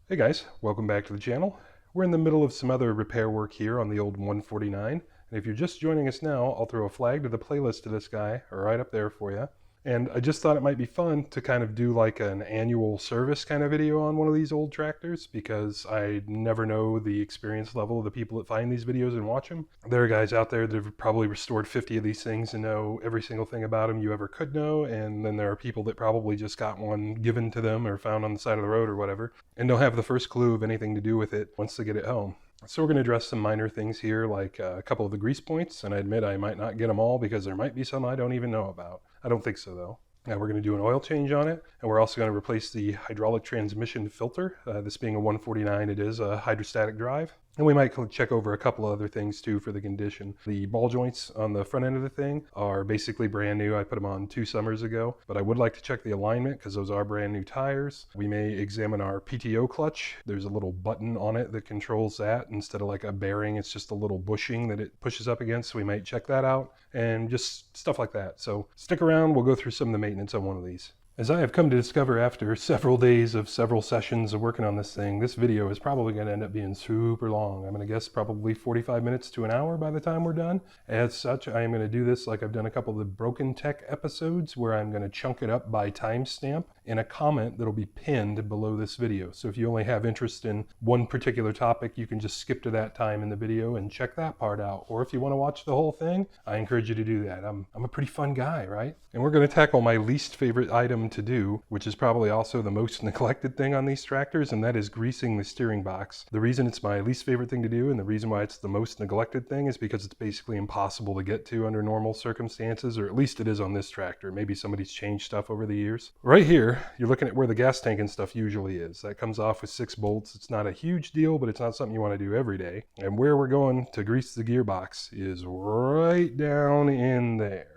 Hey guys, welcome back to the channel. We're in the middle of some other repair work here on the old 149, and if you're just joining us now, I'll throw a flag to the playlist of this guy right up there for you. And I just thought it might be fun to kind of do like an annual service kind of video on one of these old tractors, because I never know the experience level of the people that find these videos and watch them. There are guys out there that have probably restored 50 of these things and know every single thing about them you ever could know, and then there are people that probably just got one given to them or found on the side of the road or whatever, and don't have the first clue of anything to do with it once they get it home. So we're going to address some minor things here, like a couple of the grease points, and I admit I might not get them all because there might be some I don't even know about. I don't think so though. Now we're going to do an oil change on it, and we're also going to replace the hydraulic transmission filter. This being a 149, it is a hydrostatic drive. And we might check over a couple of other things too for the condition. The ball joints on the front end of the thing are basically brand new. I put them on 2 summers ago, but I would like to check the alignment because those are brand new tires. We may examine our PTO clutch. There's a little button on it that controls that. Instead of like a bearing, it's just a little bushing that it pushes up against. So we might check that out and just stuff like that. So stick around, we'll go through some of the maintenance on one of these. As I have come to discover after several days of several sessions of working on this thing, this video is probably going to end up being super long. I'm going to guess probably 45 minutes to an hour by the time we're done. As such, I am going to do this like I've done a couple of the Broken Tech episodes, where I'm going to chunk it up by timestamp in a comment that'll be pinned below this video. So if you only have interest in one particular topic, you can just skip to that time in the video and check that part out. Or if you want to watch the whole thing, I encourage you to do that. I'm a pretty fun guy, right? And we're going to tackle my least favorite item to do, which is probably also the most neglected thing on these tractors, and that is greasing the steering box. The reason it's my least favorite thing to do, and the reason why it's the most neglected thing, is because it's basically impossible to get to under normal circumstances, or at least it is on this tractor. Maybe somebody's changed stuff over the years. Right here, you're looking at where the gas tank and stuff usually is. That comes off with 6 bolts. It's not a huge deal, but it's not something you want to do every day. And where we're going to grease the gearbox is right down in there.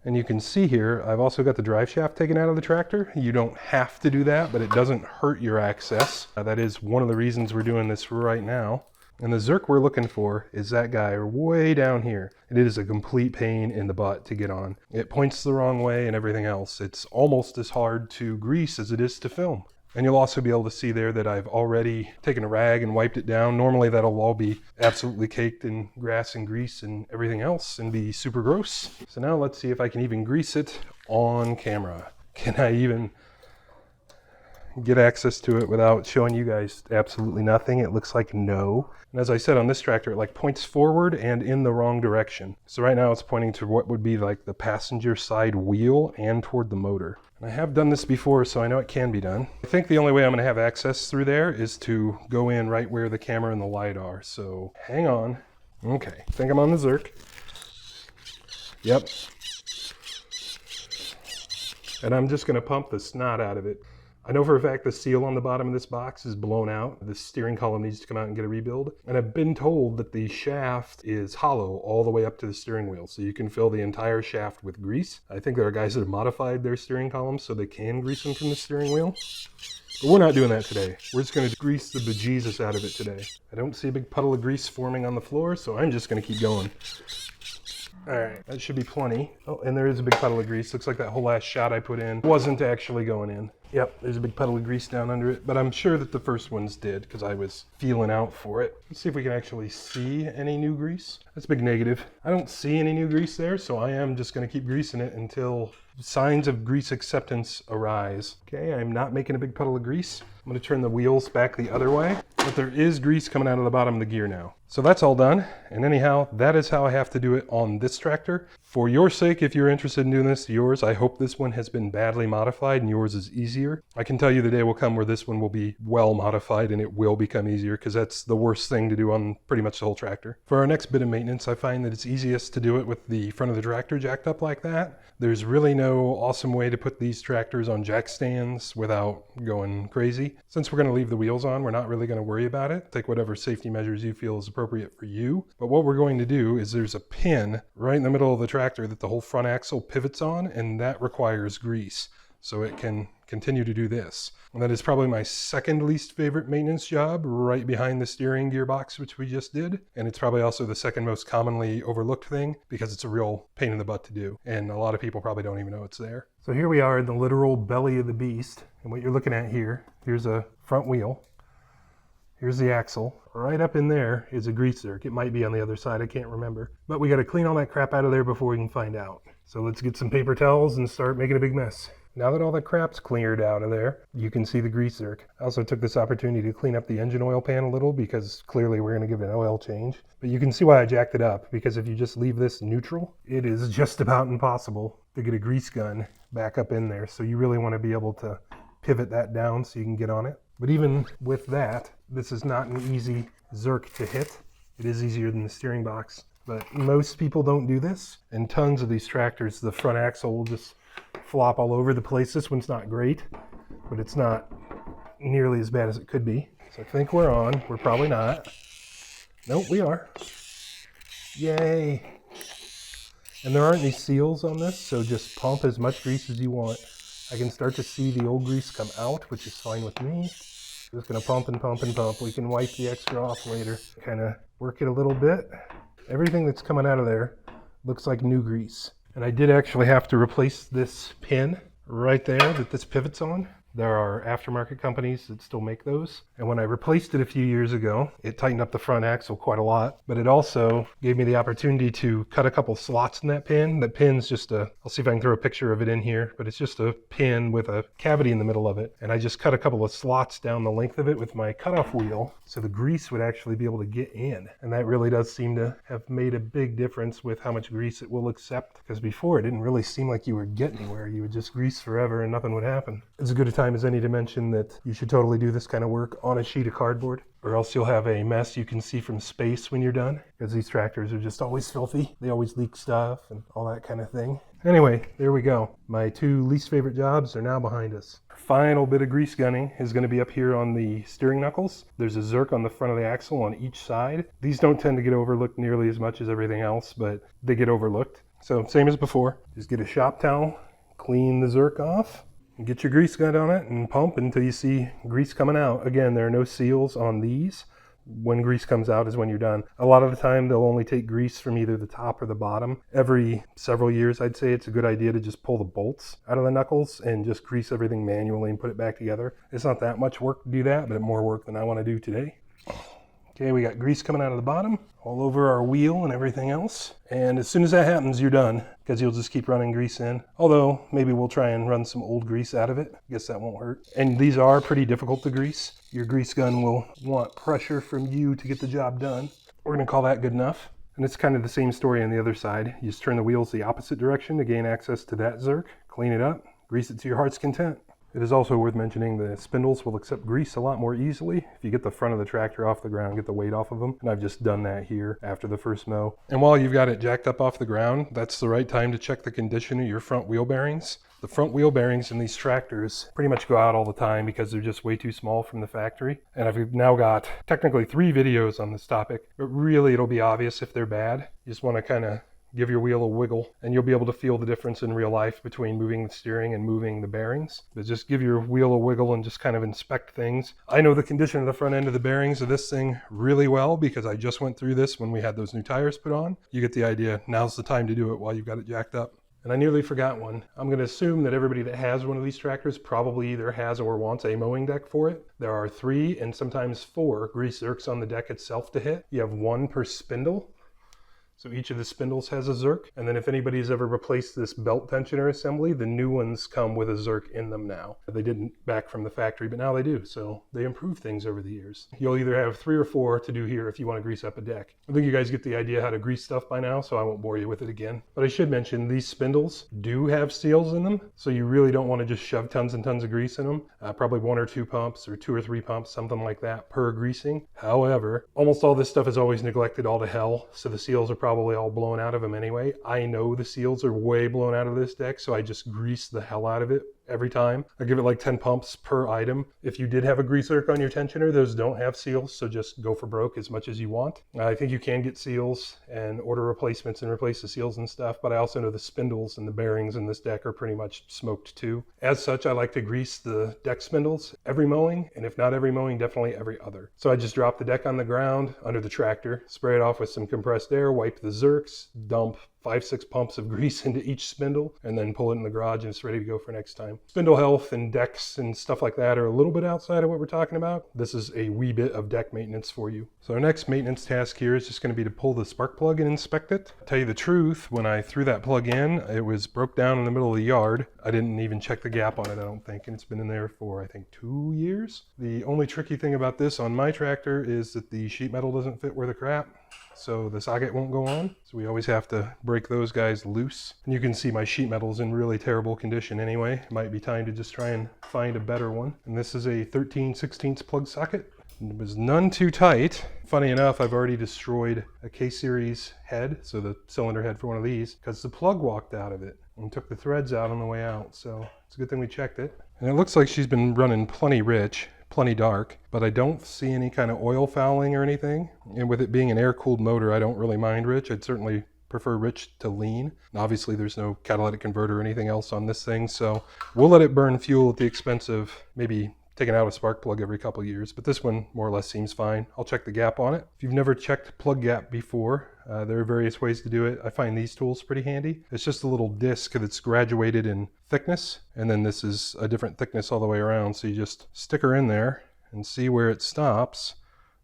And you can see here, I've also got the drive shaft taken out of the tractor. You don't have to do that, but it doesn't hurt your access. That is one of the reasons we're doing this right now. And the zerk we're looking for is that guy way down here. It is a complete pain in the butt to get on. It points the wrong way and everything else. It's almost as hard to grease as it is to film. And you'll also be able to see there that I've already taken a rag and wiped it down. Normally that'll all be absolutely caked in grass and grease and everything else and be super gross. So now let's see if I can even grease it on camera. Can I even get access to it without showing you guys absolutely nothing? It looks like no. And as I said, on this tractor, it like points forward and in the wrong direction. So right now it's pointing to what would be like the passenger side wheel and toward the motor. And I have done this before, so I know it can be done. I think the only way I'm going to have access through there is to go in right where the camera and the light are. So hang on. Okay, I think I'm on the zerk. Yep. And I'm just going to pump the snot out of it. I know for a fact the seal on the bottom of this box is blown out. The steering column needs to come out and get a rebuild. And I've been told that the shaft is hollow all the way up to the steering wheel, so you can fill the entire shaft with grease. I think there are guys that have modified their steering columns so they can grease them from the steering wheel. But we're not doing that today. We're just going to grease the bejesus out of it today. I don't see a big puddle of grease forming on the floor, so I'm just going to keep going. Alright, that should be plenty. Oh, and there is a big puddle of grease. Looks like that whole last shot I put in wasn't actually going in. Yep, there's a big puddle of grease down under it, but I'm sure that the first ones did because I was feeling out for it. Let's see if we can actually see any new grease. That's a big negative. I don't see any new grease there, so I am just going to keep greasing it until signs of grease acceptance arise. Okay, I'm not making a big puddle of grease. I'm going to turn the wheels back the other way, but there is grease coming out of the bottom of the gear now. So that's all done, and anyhow, that is how I have to do it on this tractor. For your sake, if you're interested in doing this to yours, I hope this one has been badly modified and yours is easier. I can tell you the day will come where this one will be well modified and it will become easier, because that's the worst thing to do on pretty much the whole tractor. For our next bit of maintenance, I find that it's easiest to do it with the front of the tractor jacked up like that. There's really no awesome way to put these tractors on jack stands without going crazy. Since we're going to leave the wheels on, we're not really going to worry about it. Take whatever safety measures you feel is appropriate for you. But what we're going to do is there's a pin right in the middle of the tractor that the whole front axle pivots on, and that requires grease so it can continue to do this. And that is probably my second least favorite maintenance job, right behind the steering gearbox, which we just did. And it's probably also the second most commonly overlooked thing because it's a real pain in the butt to do. And a lot of people probably don't even know it's there. So here we are in the literal belly of the beast. And what you're looking at here, here's a front wheel. Here's the axle. Right up in there is a grease zerk. It might be on the other side, I can't remember. But we gotta clean all that crap out of there before we can find out. So let's get some paper towels and start making a big mess. Now that all that crap's cleared out of there, you can see the grease zerk. I also took this opportunity to clean up the engine oil pan a little because clearly we're gonna give it an oil change. But you can see why I jacked it up, because if you just leave this neutral, it is just about impossible to get a grease gun back up in there. So you really wanna be able to pivot that down so you can get on it. But even with that, this is not an easy zerk to hit. It is easier than the steering box, but most people don't do this. And tons of these tractors, the front axle will just flop all over the place. This one's not great, but it's not nearly as bad as it could be. So I think we're on. We're probably not. Nope, we are. Yay. And there aren't any seals on this, so just pump as much grease as you want. I can start to see the old grease come out, which is fine with me. Just gonna pump and pump and pump. We can wipe the extra off later. Kind of work it a little bit. Everything that's coming out of there looks like new grease. And I did actually have to replace this pin right there that this pivots on. There are aftermarket companies that still make those. And when I replaced it a few years ago, it tightened up the front axle quite a lot, but it also gave me the opportunity to cut a couple slots in that pin. That pin's just I'll see if I can throw a picture of it in here, but it's just a pin with a cavity in the middle of it. And I just cut a couple of slots down the length of it with my cutoff wheel so the grease would actually be able to get in. And that really does seem to have made a big difference with how much grease it will accept, because before it didn't really seem like you were getting anywhere. You would just grease forever and nothing would happen. It's a good time as any to mention that you should totally do this kind of work on a sheet of cardboard, or else you'll have a mess you can see from space when you're done, because these tractors are just always filthy. They always leak stuff and all that kind of thing. Anyway, there we go. My two least favorite jobs are now behind us. Final bit of grease gunning is going to be up here on the steering knuckles. There's a zerk on the front of the axle on each side. These don't tend to get overlooked nearly as much as everything else, but they get overlooked. So same as before, just get a shop towel, clean the zerk off, and get your grease gun on it and pump until you see grease coming out. Again, there are no seals on these. When grease comes out is when you're done. A lot of the time they'll only take grease from either the top or the bottom. Every several years, I'd say it's a good idea to just pull the bolts out of the knuckles and just grease everything manually and put it back together. It's not that much work to do that, but more work than I want to do today. Okay, we got grease coming out of the bottom, all over our wheel and everything else. And as soon as that happens, you're done, because you'll just keep running grease in. Although, maybe we'll try and run some old grease out of it. I guess that won't hurt. And these are pretty difficult to grease. Your grease gun will want pressure from you to get the job done. We're gonna call that good enough. And it's kind of the same story on the other side. You just turn the wheels the opposite direction to gain access to that zerk, clean it up, grease it to your heart's content. It is also worth mentioning the spindles will accept grease a lot more easily if you get the front of the tractor off the ground, get the weight off of them. And I've just done that here after the first mow. And while you've got it jacked up off the ground, that's the right time to check the condition of your front wheel bearings. The front wheel bearings in these tractors pretty much go out all the time because they're just way too small from the factory. And I've now got technically 3 videos on this topic, but really it'll be obvious if they're bad. You just want to kind of give your wheel a wiggle and you'll be able to feel the difference in real life between moving the steering and moving the bearings. But just give your wheel a wiggle and just kind of inspect things. I know the condition of the front end of the bearings of this thing really well because I just went through this when we had those new tires put on. You get the idea. Now's the time to do it while you've got it jacked up. And I nearly forgot one. I'm going to assume that everybody that has one of these tractors probably either has or wants a mowing deck for it. There are 3 and sometimes 4 grease zerks on the deck itself to hit. You have 1 per spindle. So each of the spindles has a zerk. And then if anybody's ever replaced this belt tensioner assembly, the new ones come with a zerk in them now. They didn't back from the factory, but now they do. So they improve things over the years. You'll either have 3 or 4 to do here if you want to grease up a deck. I think you guys get the idea how to grease stuff by now, so I won't bore you with it again. But I should mention these spindles do have seals in them. So you really don't want to just shove tons and tons of grease in them. Probably 1 or 2 pumps or 2 or 3 pumps, something like that per greasing. However, almost all this stuff is always neglected all to hell. So the seals are probably all blown out of them anyway. I know the seals are way blown out of this deck, so I just grease the hell out of it every time. I give it like 10 pumps per item. If you did have a grease zerk on your tensioner, those don't have seals, so just go for broke as much as you want. I think you can get seals and order replacements and replace the seals and stuff, but I also know the spindles and the bearings in this deck are pretty much smoked too. As such, I like to grease the deck spindles every mowing, and if not every mowing, definitely every other. So I just drop the deck on the ground under the tractor, spray it off with some compressed air, wipe the zerks, dump 5-6 pumps of grease into each spindle, and then pull it in the garage and it's ready to go for next time. spindle health and decks and stuff like that are a little bit outside of what we're talking about. This is a wee bit of deck maintenance for you. So our next maintenance task here is just going to be to pull the spark plug and inspect it. To tell you the truth, when I threw that plug in, it was broke down in the middle of the yard. I didn't even check the gap on it, I don't think, and it's been in there for I think 2 years. The only tricky thing about this on my tractor is that the sheet metal doesn't fit worth a crap, so the socket won't go on. So we always have to break those guys loose. And you can see my sheet metal's in really terrible condition anyway. It might be time to just try and find a better one. And this is a 13/16 plug socket. It was none too tight. Funny enough, I've already destroyed a K-series head, so the cylinder head for one of these, because the plug walked out of it and took the threads out on the way out. So it's a good thing we checked it. And it looks like she's been running plenty rich, plenty dark, but I don't see any kind of oil fouling or anything. And with it being an air-cooled motor, I don't really mind rich. I'd certainly prefer rich to lean. And obviously there's no catalytic converter or anything else on this thing, so we'll let it burn fuel at the expense of maybe taking out a spark plug every couple of years, but this one more or less seems fine. I'll check the gap on it. If you've never checked plug gap before, there are various ways to do it. I find these tools pretty handy. It's just a little disc that's graduated in thickness, and then this is a different thickness all the way around, so you just stick her in there and see where it stops,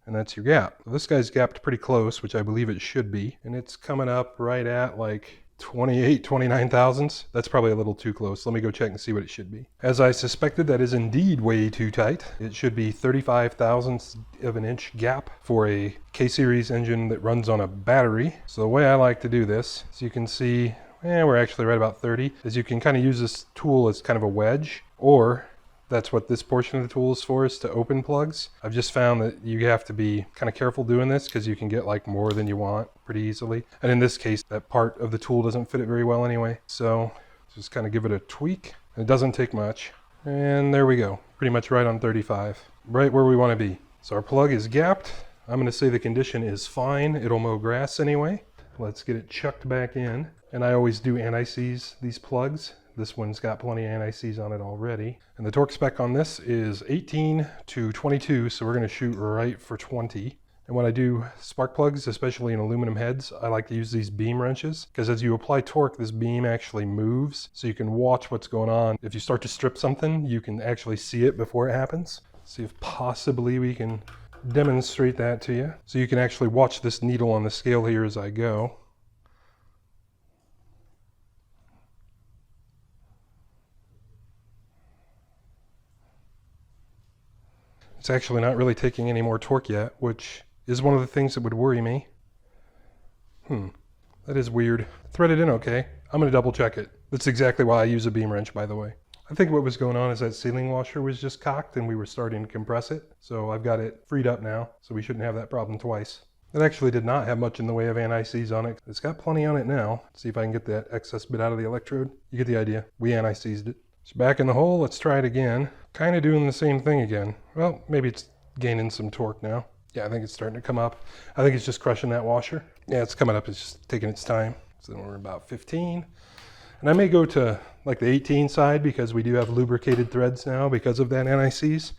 and that's your gap. This guy's gapped pretty close, which I believe it should be, and it's coming up right at like 29 thousandths. That's probably a little too close. Let me go check and see what it should be. As I suspected, that is indeed way too tight. It should be 35 thousandths of an inch gap for a K-series engine that runs on a battery. So the way I like to do this, as you can see, we're actually right about 30, is you can kind of use this tool as kind of a wedge, or that's what this portion of the tool is for, is to open plugs. I've just found that you have to be kind of careful doing this because you can get like more than you want pretty easily. And in this case, that part of the tool doesn't fit it very well anyway. So just kind of give it a tweak. It doesn't take much. And there we go. Pretty much right on 35. Right where we want to be. So our plug is gapped. I'm going to say the condition is fine. It'll mow grass anyway. Let's get it chucked back in. And I always do anti-seize these plugs. This one's got plenty of anti-seize on it already. And the torque spec on this is 18 to 22, so we're going to shoot right for 20. And when I do spark plugs, especially in aluminum heads, I like to use these beam wrenches, because as you apply torque, this beam actually moves, so you can watch what's going on. If you start to strip something, you can actually see it before it happens. See if possibly we can demonstrate that to you. So you can actually watch this needle on the scale here as I go. It's actually not really taking any more torque yet, which is one of the things that would worry me. That is weird. Threaded in okay. I'm going to double check it. That's exactly why I use a beam wrench, by the way. I think what was going on is that sealing washer was just cocked and we were starting to compress it. So I've got it freed up now, so we shouldn't have that problem twice. It actually did not have much in the way of anti-seize on it. It's got plenty on it now. Let's see if I can get that excess bit out of the electrode. You get the idea. We anti-seized it. It's back in the hole. Let's try it again. Kind of doing the same thing again. Well, maybe it's gaining some torque now. Yeah, I think it's starting to come up. I think it's just crushing that washer. Yeah, it's coming up. It's just taking its time. So then we're about 15. And I may go to like the 18 side because we do have lubricated threads now because of that anti-seize.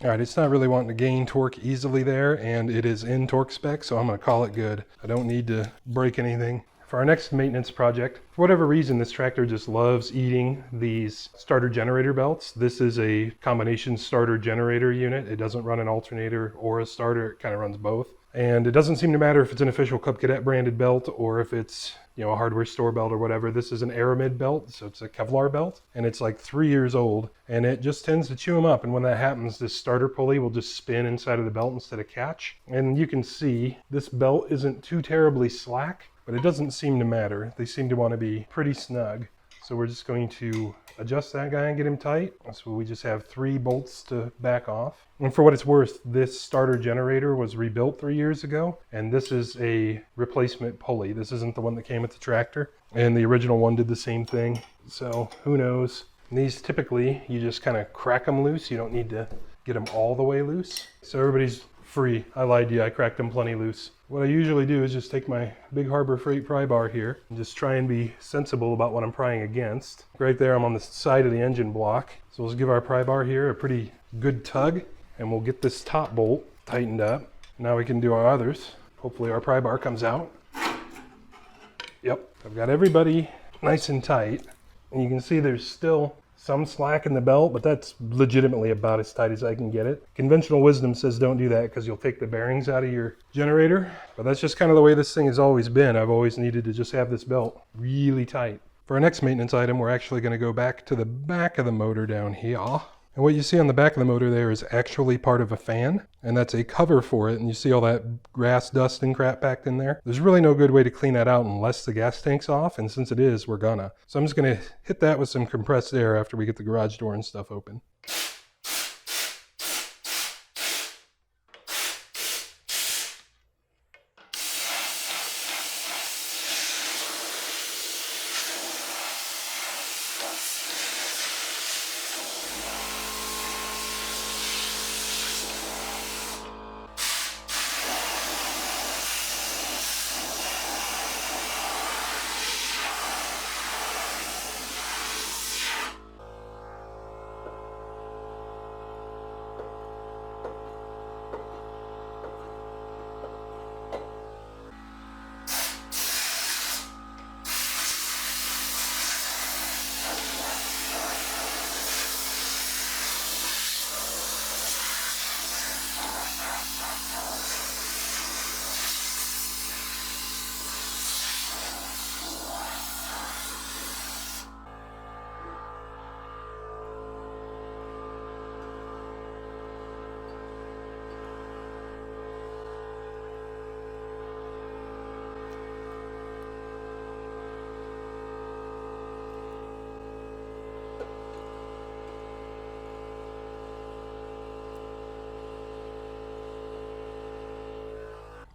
All right, it's not really wanting to gain torque easily there, and it is in torque spec, so I'm going to call it good. I don't need to break anything. For our next maintenance project, for whatever reason, this tractor just loves eating these starter generator belts. This is a combination starter generator unit. It doesn't run an alternator or a starter. It kind of runs both. And it doesn't seem to matter if it's an official Cub Cadet branded belt or if it's, you know, a hardware store belt or whatever. This is an Aramid belt, so it's a Kevlar belt, and it's like 3 years old, and it just tends to chew them up. And when that happens, this starter pulley will just spin inside of the belt instead of catch. And you can see this belt isn't too terribly slack, but it doesn't seem to matter. They seem to want to be pretty snug. So we're just going to adjust that guy and get him tight. So we just have 3 bolts to back off. And for what it's worth, this starter generator was rebuilt 3 years ago, and this is a replacement pulley. This isn't the one that came with the tractor, and the original one did the same thing. So who knows? And these typically, you just kind of crack them loose. You don't need to get them all the way loose. So everybody's free. I lied to you, I cracked them plenty loose. What I usually do is just take my big Harbor Freight pry bar here and just try and be sensible about what I'm prying against. Right there, I'm on the side of the engine block. So let's give our pry bar here a pretty good tug, and we'll get this top bolt tightened up. Now we can do our others. Hopefully our pry bar comes out. Yep, I've got everybody nice and tight. And you can see there's still some slack in the belt, but that's legitimately about as tight as I can get it. Conventional wisdom says don't do that because you'll take the bearings out of your generator. But that's just kind of the way this thing has always been. I've always needed to just have this belt really tight. For our next maintenance item, we're actually going to go back to the back of the motor down here. And what you see on the back of the motor there is actually part of a fan, and that's a cover for it. And you see all that grass, dust, and crap packed in there. There's really no good way to clean that out unless the gas tank's off, and since it is, we're gonna. So I'm just gonna hit that with some compressed air after we get the garage door and stuff open.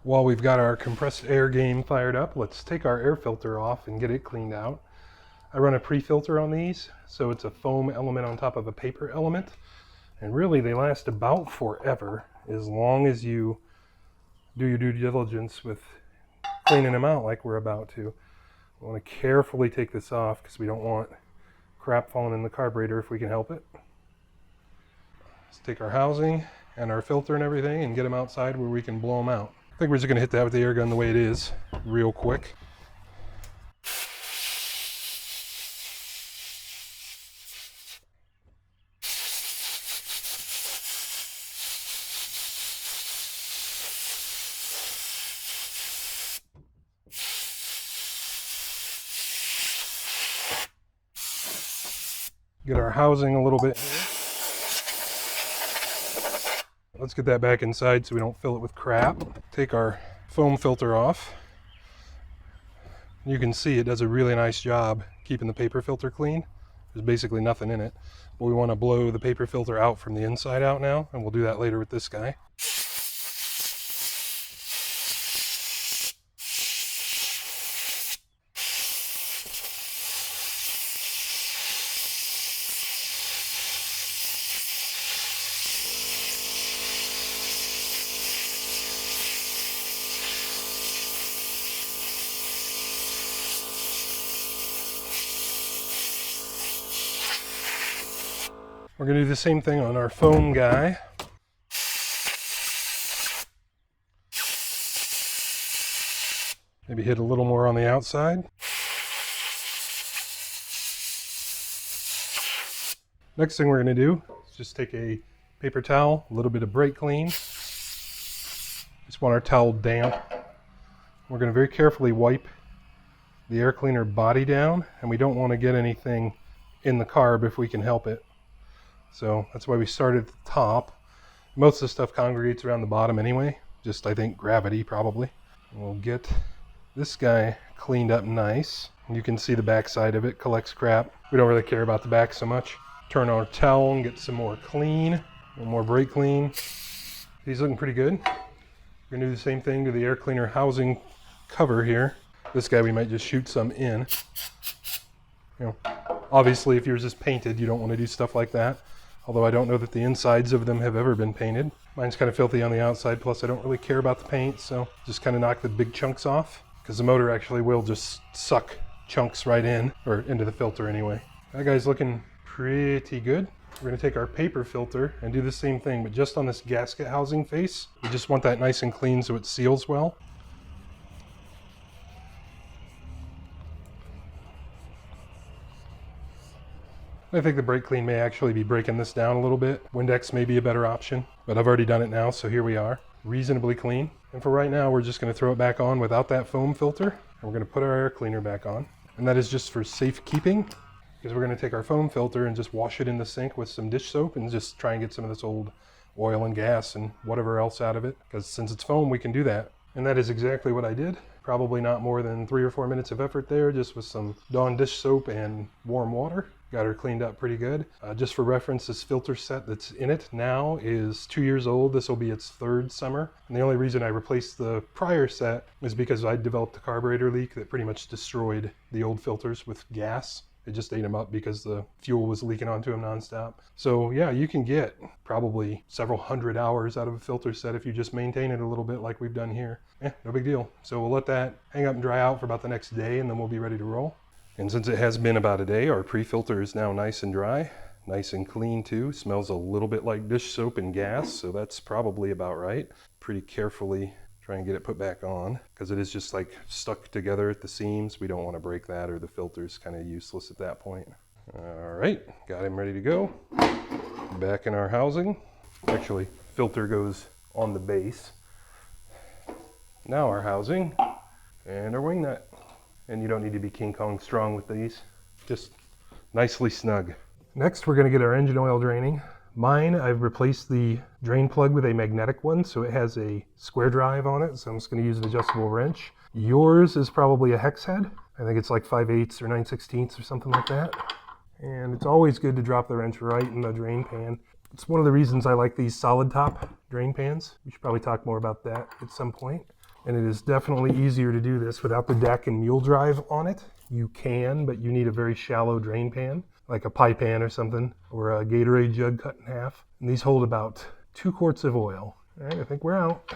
While we've got our compressed air game fired up, let's take our air filter off and get it cleaned out. I run a pre-filter on these, so it's a foam element on top of a paper element. And really they last about forever as long as you do your due diligence with cleaning them out like we're about to. I want to carefully take this off because we don't want crap falling in the carburetor if we can help it. Let's take our housing and our filter and everything and get them outside where we can blow them out. I think we're just going to hit that with the air gun the way it is, real quick. Get our housing a little bit here. Let's get that back inside so we don't fill it with crap. Take our foam filter off. You can see it does a really nice job keeping the paper filter clean. There's basically nothing in it. But we want to blow the paper filter out from the inside out now, and we'll do that later with this guy. We're going to do the same thing on our foam guy. Maybe hit a little more on the outside. Next thing we're going to do is just take a paper towel, a little bit of brake clean. Just want our towel damp. We're going to very carefully wipe the air cleaner body down, and we don't want to get anything in the carb if we can help it. So that's why we started at the top. Most of the stuff congregates around the bottom anyway, just I think gravity probably. We'll get this guy cleaned up nice. You can see the back side of it collects crap. We don't really care about the back so much. Turn our towel and get some more clean, a little more brake clean. He's looking pretty good. We're gonna do the same thing to the air cleaner housing cover here. This guy we might just shoot some in. You know, obviously if yours is painted, you don't want to do stuff like that. Although I don't know that the insides of them have ever been painted. Mine's kind of filthy on the outside, plus I don't really care about the paint, so just kind of knock the big chunks off, because the motor actually will just suck chunks right in, or into the filter anyway. That guy's looking pretty good. We're going to take our paper filter and do the same thing, but just on this gasket housing face. We just want that nice and clean so it seals well. I think the brake clean may actually be breaking this down a little bit. Windex may be a better option, but I've already done it now, so here we are. Reasonably clean. And for right now, we're just going to throw it back on without that foam filter, and we're going to put our air cleaner back on. And that is just for safekeeping, because we're going to take our foam filter and just wash it in the sink with some dish soap and just try and get some of this old oil and gas and whatever else out of it, because since it's foam, we can do that. And that is exactly what I did. Probably not more than 3 or 4 minutes of effort there, just with some Dawn dish soap and warm water. Got her cleaned up pretty good. Just for reference, this filter set that's in it now is 2 years old. This will be its 3rd summer. And the only reason I replaced the prior set is because I developed a carburetor leak that pretty much destroyed the old filters with gas. It just ate them up because the fuel was leaking onto them nonstop. So yeah, you can get probably several hundred hours out of a filter set if you just maintain it a little bit like we've done here. No big deal. So we'll let that hang up and dry out for about the next day, and then we'll be ready to roll. And since it has been about a day, our pre-filter is now nice and dry, nice and clean too. Smells a little bit like dish soap and gas, so that's probably about right. Pretty carefully try and get it put back on, because it is just like stuck together at the seams. We don't want to break that, or the filter's kind of useless at that point. All right, got him ready to go. Back in our housing. Actually, filter goes on the base. Now our housing and our wing nut. And you don't need to be King Kong strong with these, just nicely snug. Next, we're gonna get our engine oil draining. Mine, I've replaced the drain plug with a magnetic one, so it has a square drive on it, so I'm just gonna use an adjustable wrench. Yours is probably a hex head. I think it's like 5/8 or 9/16 or something like that. And it's always good to drop the wrench right in the drain pan. It's one of the reasons I like these solid top drain pans. We should probably talk more about that at some point. And it is definitely easier to do this without the deck and mule drive on it. You can, but you need a very shallow drain pan, like a pie pan or something, or a Gatorade jug cut in half. And these hold about 2 quarts of oil. All right, I think we're out.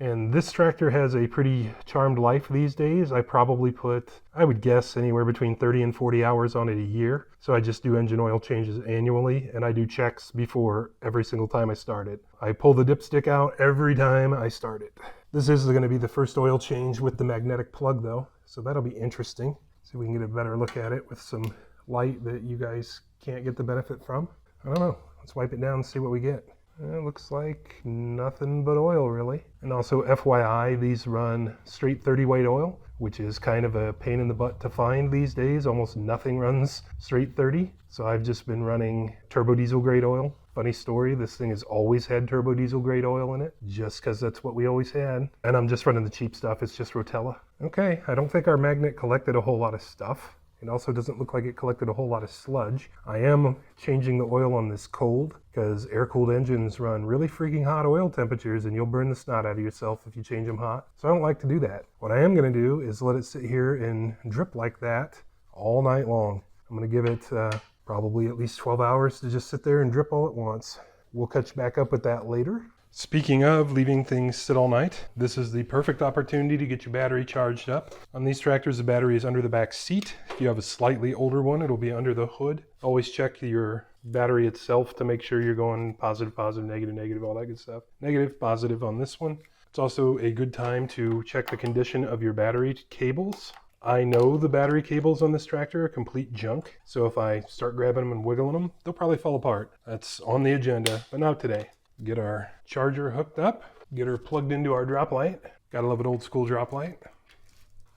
And this tractor has a pretty charmed life these days. I probably put, I would guess, anywhere between 30 and 40 hours on it a year. So I just do engine oil changes annually, and I do checks before every single time I start it. I pull the dipstick out every time I start it. This is going to be the first oil change with the magnetic plug though, so that'll be interesting. See if we can get a better look at it with some light that you guys can't get the benefit from. I don't know. Let's wipe it down and see what we get. It looks like nothing but oil really. And also FYI, these run straight 30 weight oil, which is kind of a pain in the butt to find these days. Almost nothing runs straight 30. So I've just been running turbo diesel grade oil. Funny story, this thing has always had turbo diesel grade oil in it, just because that's what we always had. And I'm just running the cheap stuff, it's just Rotella. Okay, I don't think our magnet collected a whole lot of stuff. It also doesn't look like it collected a whole lot of sludge. I am changing the oil on this cold, because air-cooled engines run really freaking hot oil temperatures, and you'll burn the snot out of yourself if you change them hot. So I don't like to do that. What I am gonna do is let it sit here and drip like that all night long. I'm gonna give it probably at least 12 hours to just sit there and drip all at once. We'll catch back up with that later. Speaking of leaving things sit all night, this is the perfect opportunity to get your battery charged up. On these tractors, the battery is under the back seat. If you have a slightly older one, it'll be under the hood. Always check your battery itself to make sure you're going positive, positive, negative, negative, all that good stuff. Negative, positive on this one. It's also a good time to check the condition of your battery cables. I know the battery cables on this tractor are complete junk, so if I start grabbing them and wiggling them, they'll probably fall apart. That's on the agenda, but not today. Get our charger hooked up, get her plugged into our drop light. Gotta love an old school drop light.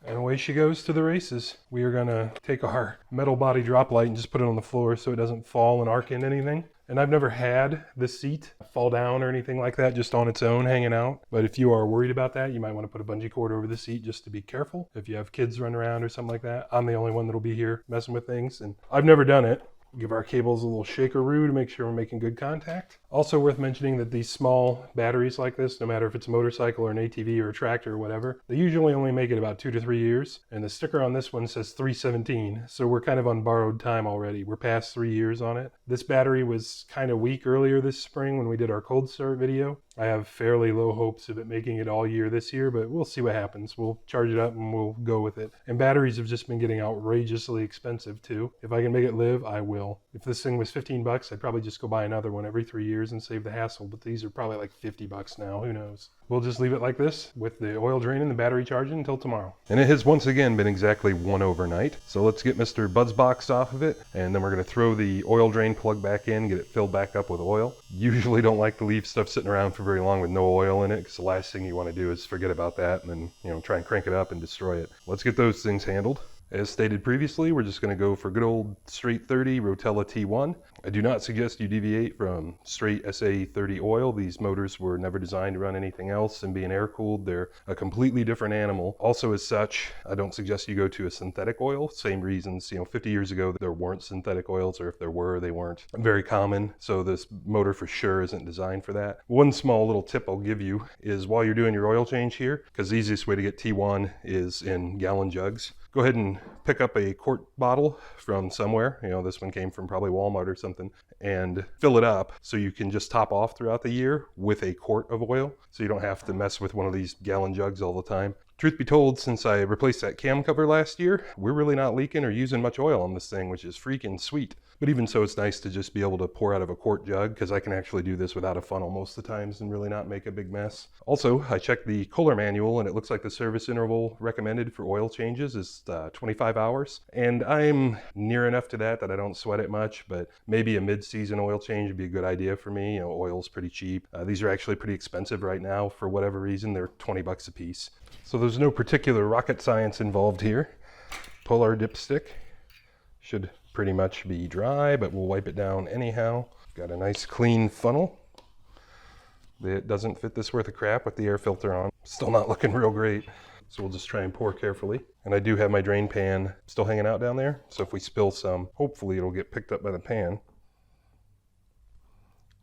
And away she goes to the races. We are gonna take our metal body drop light and just put it on the floor so it doesn't fall and arc into anything. And I've never had this seat fall down or anything like that, just on its own hanging out. But if you are worried about that, you might want to put a bungee cord over the seat just to be careful. If you have kids running around or something like that, I'm the only one that'll be here messing with things. And I've never done it. Give our cables a little shakeroo to make sure we're making good contact. Also worth mentioning that these small batteries like this, no matter if it's a motorcycle or an ATV or a tractor or whatever, they usually only make it about 2 to 3 years. And the sticker on this one says 317. So we're kind of on borrowed time already. We're past 3 years on it. This battery was kind of weak earlier this spring when we did our cold start video. I have fairly low hopes of it making it all year this year, but we'll see what happens. We'll charge it up and we'll go with it. And batteries have just been getting outrageously expensive too. If I can make it live, I will. If this thing was 15 bucks, I'd probably just go buy another one every 3 years and save the hassle, but these are probably like 50 bucks now, who knows. We'll just leave it like this with the oil drain and the battery charging until tomorrow. And it has once again been exactly one overnight. So let's get Mr. Buzzbox off of it, and then we're gonna throw the oil drain plug back in, get it filled back up with oil. Usually don't like to leave stuff sitting around for very long with no oil in it, because the last thing you want to do is forget about that and then, try and crank it up and destroy it. Let's get those things handled. As stated previously, we're just going to go for good old straight 30 Rotella T1. I do not suggest you deviate from straight SA30 oil. These motors were never designed to run anything else, and being air-cooled, they're a completely different animal. Also, as such, I don't suggest you go to a synthetic oil. Same reasons, 50 years ago, there weren't synthetic oils, or if there were, they weren't very common. So this motor for sure isn't designed for that. One small little tip I'll give you is while you're doing your oil change here, because the easiest way to get T1 is in gallon jugs. Go ahead and pick up a quart bottle from somewhere. This one came from probably Walmart or something, and fill it up so you can just top off throughout the year with a quart of oil, so you don't have to mess with one of these gallon jugs all the time. Truth be told, since I replaced that cam cover last year, we're really not leaking or using much oil on this thing, which is freaking sweet. But even so, it's nice to just be able to pour out of a quart jug, because I can actually do this without a funnel most of the times and really not make a big mess. Also, I checked the Kohler manual, and it looks like the service interval recommended for oil changes is 25 hours. And I'm near enough to that I don't sweat it much, but maybe a mid-season oil change would be a good idea for me. Oil's pretty cheap. These are actually pretty expensive right now. For whatever reason, they're 20 bucks a piece. So there's no particular rocket science involved here. Pull our dipstick. Should pretty much be dry, but we'll wipe it down anyhow. Got a nice clean funnel. It doesn't fit this worth of crap with the air filter on. Still not looking real great. So we'll just try and pour carefully. And I do have my drain pan still hanging out down there. So if we spill some, hopefully it'll get picked up by the pan.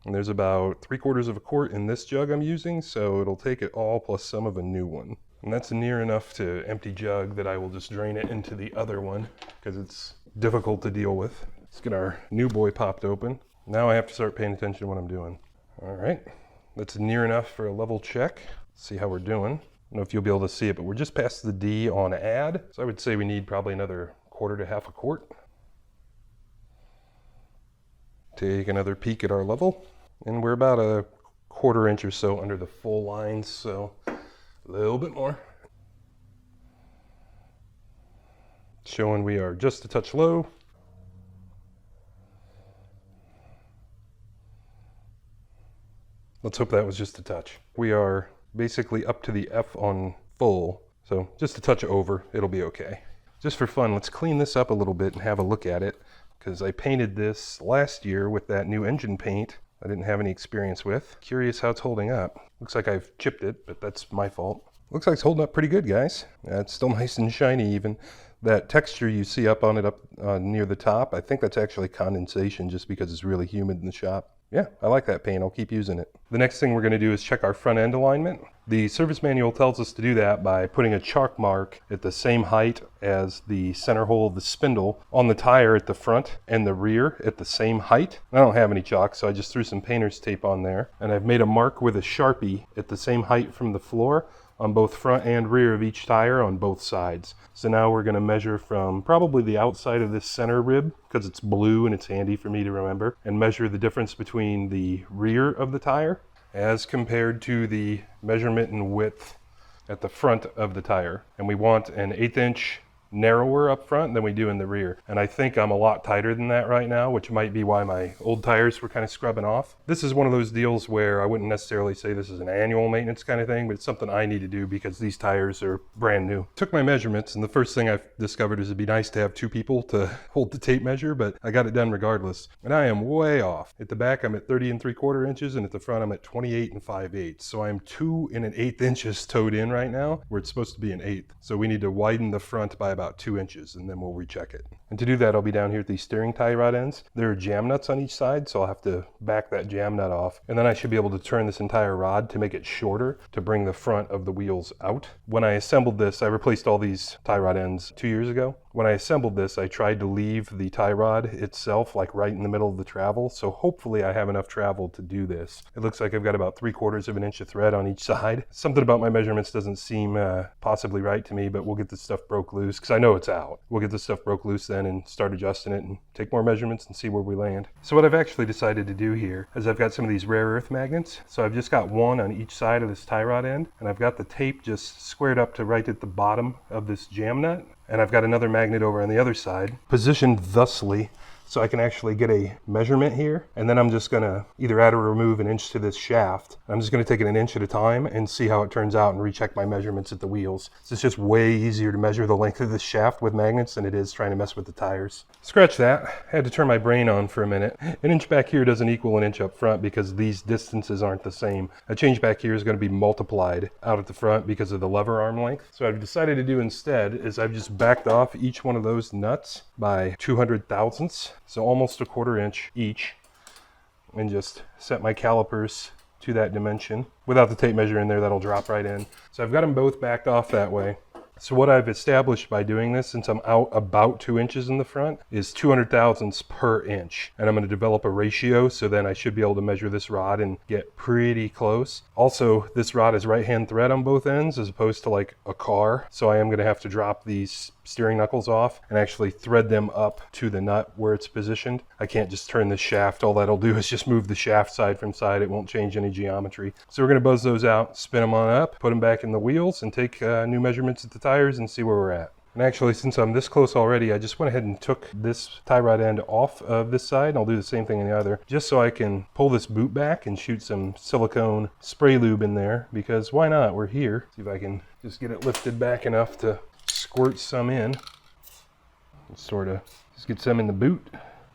And there's about 3/4 of a quart in this jug I'm using, so it'll take it all plus some of a new one. And that's near enough to empty jug that I will just drain it into the other one, because it's difficult to deal with. Let's get our new boy popped open. Now I have to start paying attention to what I'm doing. All right, that's near enough for a level check. Let's see how we're doing. I don't know if you'll be able to see it, but we're just past the D on add. So I would say we need probably another 1/4 to 1/2 quart. Take another peek at our level. And we're about a 1/4 inch or so under the full lines, so a little bit more. Showing we are just a touch low. Let's hope that was just a touch. We are basically up to the F on full, so just a touch over, it'll be okay. Just for fun, let's clean this up a little bit and have a look at it, because I painted this last year with that new engine paint I didn't have any experience with. Curious how it's holding up. Looks like I've chipped it, but that's my fault. Looks like it's holding up pretty good, guys. It's still nice and shiny even. That texture you see up on it up near the top, I think that's actually condensation just because it's really humid in the shop. Yeah, I like that paint. I'll keep using it. The next thing we're going to do is check our front end alignment. The service manual tells us to do that by putting a chalk mark at the same height as the center hole of the spindle on the tire at the front and the rear at the same height. I don't have any chalk, so I just threw some painter's tape on there. And I've made a mark with a Sharpie at the same height from the floor on both front and rear of each tire on both sides. So now we're going to measure from probably the outside of this center rib, because it's blue and it's handy for me to remember, and measure the difference between the rear of the tire as compared to the measurement in width at the front of the tire. And we want an 1/8 inch narrower up front than we do in the rear. And I think I'm a lot tighter than that right now, which might be why my old tires were kind of scrubbing off. This is one of those deals where I wouldn't necessarily say this is an annual maintenance kind of thing, but it's something I need to do because these tires are brand new. Took my measurements, and the first thing I've discovered is it'd be nice to have 2 people to hold the tape measure, but I got it done regardless. And I am way off. At the back, I'm at 30 3/4 inches, and at the front, I'm at 28 5/8. So I'm 2 1/8 inches towed in right now, where it's supposed to be 1/8. So we need to widen the front by about 2 inches, and then we'll recheck it. And to do that, I'll be down here at these steering tie rod ends. There are jam nuts on each side, so I'll have to back that jam nut off. And then I should be able to turn this entire rod to make it shorter to bring the front of the wheels out. When I assembled this, I replaced all these tie rod ends 2 years ago. when I assembled this, I tried to leave the tie rod itself like right in the middle of the travel, so hopefully I have enough travel to do this. It looks like I've got about 3/4 of an inch of thread on each side. Something about my measurements doesn't seem possibly right to me, but we'll get this stuff broke loose because I know it's out. We'll get this stuff broke loose then and start adjusting it and take more measurements and see where we land. So what I've actually decided to do here is I've got some of these rare earth magnets. So I've just got one on each side of this tie rod end, and I've got the tape just squared up to right at the bottom of this jam nut. And I've got another magnet over on the other side, positioned thusly, so I can actually get a measurement here. And then I'm just gonna either add or remove an inch to this shaft. I'm just gonna take it an inch at a time and see how it turns out and recheck my measurements at the wheels. So it's just way easier to measure the length of this shaft with magnets than it is trying to mess with the tires. Scratch that. I had to turn my brain on for a minute. An inch back here doesn't equal an inch up front because these distances aren't the same. A change back here is gonna be multiplied out at the front because of the lever arm length. So what I've decided to do instead is I've just backed off each one of those nuts by 200 thousandths. So almost a 1/4 inch each, and just set my calipers to that dimension. Without the tape measure in there, that'll drop right in. So I've got them both backed off that way. So what I've established by doing this, since I'm out about 2 inches in the front, is 200 thousandths per inch. And I'm going to develop a ratio, so then I should be able to measure this rod and get pretty close. Also, this rod is right-hand thread on both ends as opposed to like a car. So I am going to have to drop these steering knuckles off and actually thread them up to the nut where it's positioned. I can't just turn this shaft. All that'll do is just move the shaft side from side. It won't change any geometry. So we're going to buzz those out, spin them on up, put them back in the wheels, and take new measurements at the tires and see where we're at. And actually, since I'm this close already, I just went ahead and took this tie rod end off of this side, and I'll do the same thing in the other, just so I can pull this boot back and shoot some silicone spray lube in there, because why not? We're here. See if I can just get it lifted back enough to squirt some in. Sort of just get some in the boot.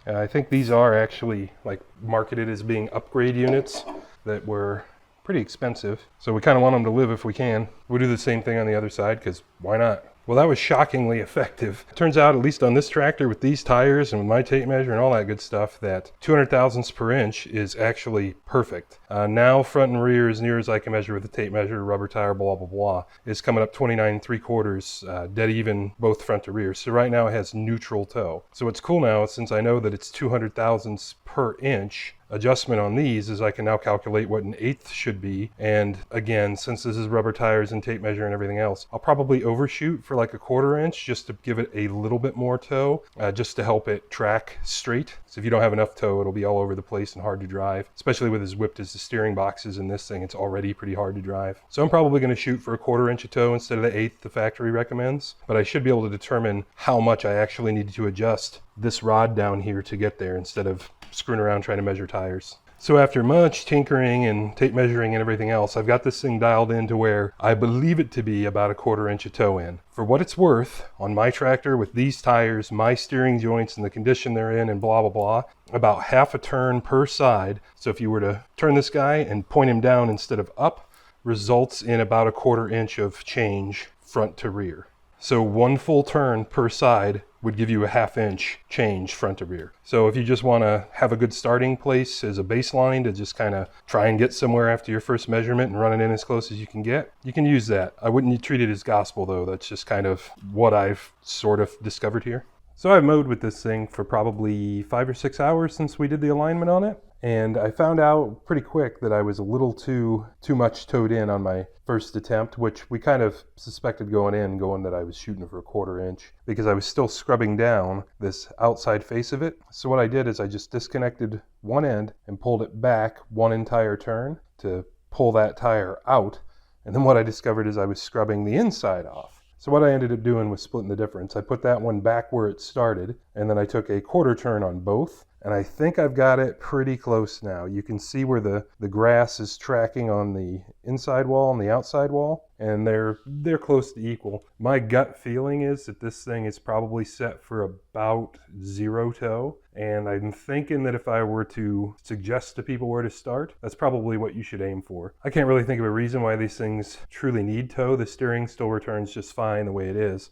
I think these are actually like marketed as being upgrade units that were pretty expensive. So we kind of want them to live if we can. We'll do the same thing on the other side because why not? Well, that was shockingly effective. Turns out, at least on this tractor with these tires and with my tape measure and all that good stuff, that 200 thousandths per inch is actually perfect. Now front and rear, as near as I can measure with the tape measure, rubber tire, blah, blah, blah, is coming up 29 3/4, dead even both front to rear. So right now it has neutral toe. So what's cool now is since I know that it's 200 thousandths per inch, adjustment on these is I can now calculate what an eighth should be. And again, since this is rubber tires and tape measure and everything else, I'll probably overshoot for like a 1/4 inch just to give it a little bit more toe, just to help it track straight. So if you don't have enough toe, it'll be all over the place and hard to drive, especially with as whipped as the steering box is in this thing. It's already pretty hard to drive. So I'm probably going to shoot for a 1/4 inch of toe instead of the eighth the factory recommends, but I should be able to determine how much I actually need to adjust this rod down here to get there instead of screwing around trying to measure tires. So after much tinkering and tape measuring and everything else, I've got this thing dialed in to where I believe it to be about a 1/4 inch of toe in. For what it's worth, on my tractor with these tires, my steering joints and the condition they're in and blah, blah, blah, about half a turn per side. So if you were to turn this guy and point him down instead of up, results in about a 1/4 inch of change front to rear. So one full turn per side would give you a 1/2 inch change front to rear. So if you just want to have a good starting place as a baseline to just kind of try and get somewhere after your first measurement and run it in as close as you can get, you can use that. I wouldn't treat it as gospel though. That's just kind of what I've sort of discovered here. So I've mowed with this thing for probably 5 or 6 hours since we did the alignment on it. And I found out pretty quick that I was a little too much towed in on my first attempt, which we kind of suspected going that I was shooting for a 1/4 inch because I was still scrubbing down this outside face of it. So what I did is I just disconnected one end and pulled it back one entire turn to pull that tire out. And then what I discovered is I was scrubbing the inside off. So what I ended up doing was splitting the difference. I put that one back where it started, and then I took a 1/4 turn on both, and I think I've got it pretty close now. You can see where the grass is tracking on the inside wall and the outside wall, and they're close to equal. My gut feeling is that this thing is probably set for about 0 toe, and I'm thinking that if I were to suggest to people where to start, that's probably what you should aim for. I can't really think of a reason why these things truly need toe. The steering still returns just fine the way it is.